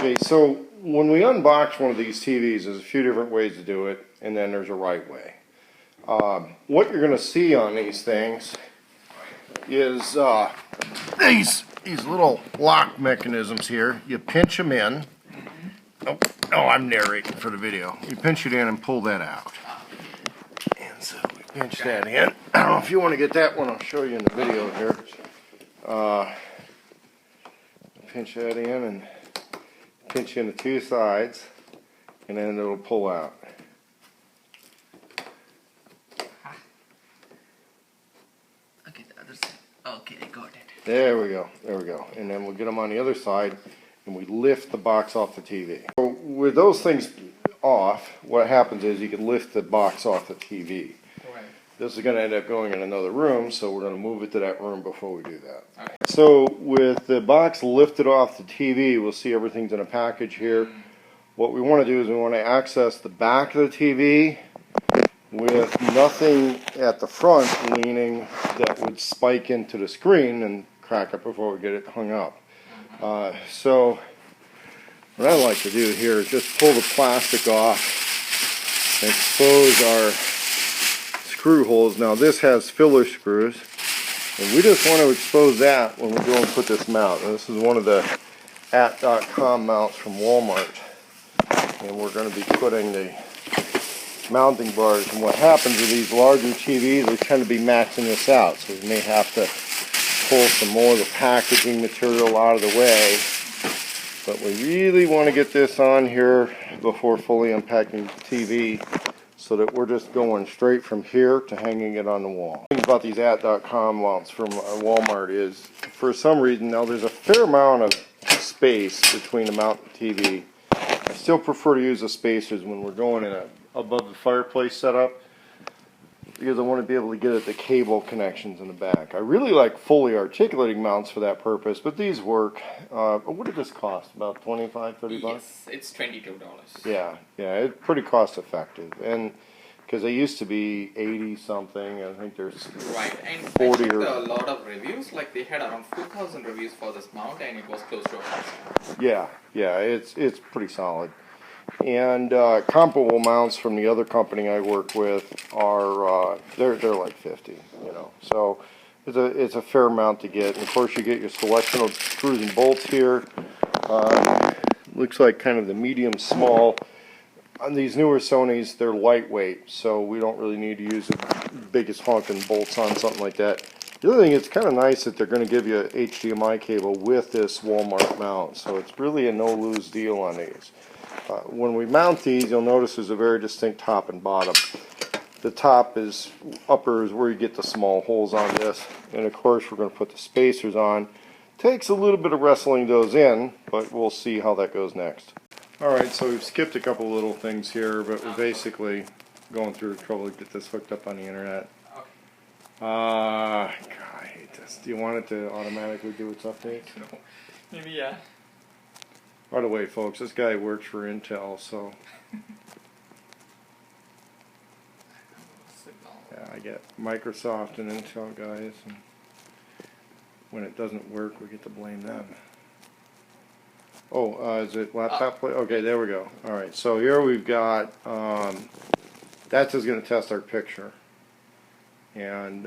Okay, so when we unbox one of these TVs, there's a few different ways to do it, and then there's a right way. What you're going to see on these things is these little lock mechanisms here. You pinch them in. Oh, I'm narrating for the video. You pinch it in and pull that out. And so we pinch that in. I don't know if you want to get that one. I'll show you in the video here. Pinch that in and pinch in the two sides, and then it'll pull out. Okay, the other side. Okay, I got it. There we go. There we go. And then we'll get them on the other side, and we lift the box off the TV. So with those things off, what happens is you can lift the box off the TV. Right. This is going to end up going in another room, so we're going to move it to that room before we do that. Okay. So with the box lifted off the TV, we'll see everything's in a package here. What we want to do is we want to access the back of the TV with nothing at the front leaning that would spike into the screen and crack it before we get it hung up. So what I like to do here is just pull the plastic off and expose our screw holes. Now this has filler screws, and we just want to expose that when we go and put this mount. And this is one of the at.com mounts from Walmart, and we're going to be putting the mounting bars. And what happens with these larger TVs, they tend to be maxing this out, so we may have to pull some more of the packaging material out of the way. But we really want to get this on here before fully unpacking the TV, so that we're just going straight from here to hanging it on the wall. The thing about these at.com mounts from Walmart is, for some reason, now there's a fair amount of space between the mount and the TV. I still prefer to use the spacers when we're going in a above the fireplace setup, because I want to be able to get at the cable connections in the back. I really like fully articulating mounts for that purpose, but these work. What did this cost? About 25, 30 bucks? Yes, it's $22. Yeah, it's pretty cost effective, and because they used to be 80 something, I think there's right, and 40 I checked or a lot of reviews. Like they had around 4,000 reviews for this mount, and it was close to $1,000. Yeah, it's pretty solid. And comparable mounts from the other company I work with are they're like 50, you know. So it's a fair amount to get. And of course, you get your selection of screws and bolts here. Looks like kind of the medium small. On these newer Sonys, they're lightweight, so we don't really need to use the biggest honking bolts on something like that. The other thing, it's kind of nice that they're going to give you an HDMI cable with this Walmart mount, so it's really a no-lose deal on these. When we mount these, you'll notice there's a very distinct top and bottom. The top is upper is where you get the small holes on this, and of course we're going to put the spacers on. Takes a little bit of wrestling those in, but we'll see how that goes next. Alright, so we've skipped a couple little things here, but we're basically going through the trouble to get this hooked up on the internet. God, I hate this. Do you want it to automatically do its updates? No. Maybe, yeah. By the way, folks, this guy works for Intel, so yeah, I get Microsoft and Intel guys, and when it doesn't work, we get to blame them. Oh, is it laptop play? Okay, there we go. All right, so here we've got that's just going to test our picture, and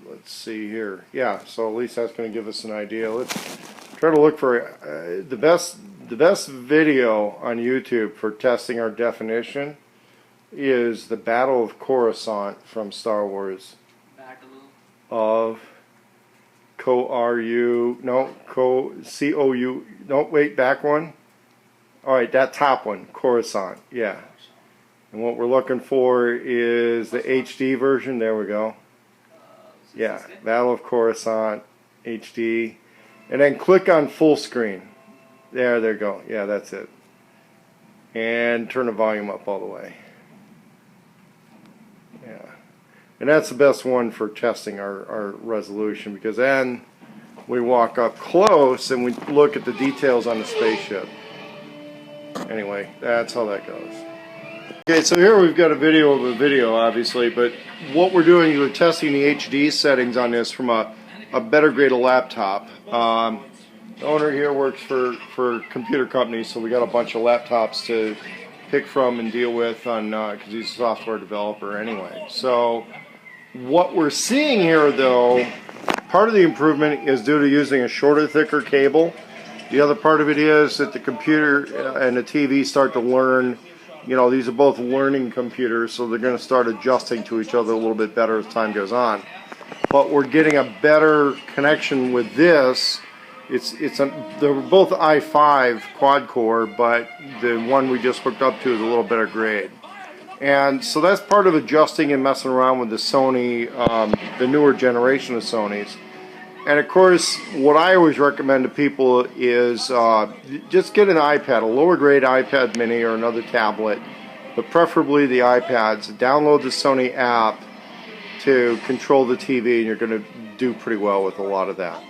let's see here. Yeah, so at least that's going to give us an idea. Let's try to look for the best video on YouTube for testing our definition is the Battle of Coruscant from Star Wars. Battle of C-O-U. No, wait, back one. All right, that top one, Coruscant. Yeah. And what we're looking for is the HD version. There we go. Yeah, Battle of Coruscant HD. And then click on full screen. There you go. Yeah, that's it. And turn the volume up all the way. Yeah. And that's the best one for testing our resolution, because then we walk up close and we look at the details on the spaceship. Anyway, that's how that goes. Okay, so here we've got a video of a video, obviously, but what we're doing is we're testing the HD settings on this from a better grade of laptop. The owner here works for computer companies, so we got a bunch of laptops to pick from and deal with on because he's a software developer anyway. So what we're seeing here, though, part of the improvement is due to using a shorter, thicker cable. The other part of it is that the computer and the TV start to learn. You know, these are both learning computers, so they're going to start adjusting to each other a little bit better as time goes on. But we're getting a better connection with this. They're both i5 quad core, but the one we just hooked up to is a little better grade. And so that's part of adjusting and messing around with the Sony, the newer generation of Sonys. And of course, what I always recommend to people is just get an iPad, a lower grade iPad mini or another tablet, but preferably the iPads. Download the Sony app to control the TV, and you're going to do pretty well with a lot of that.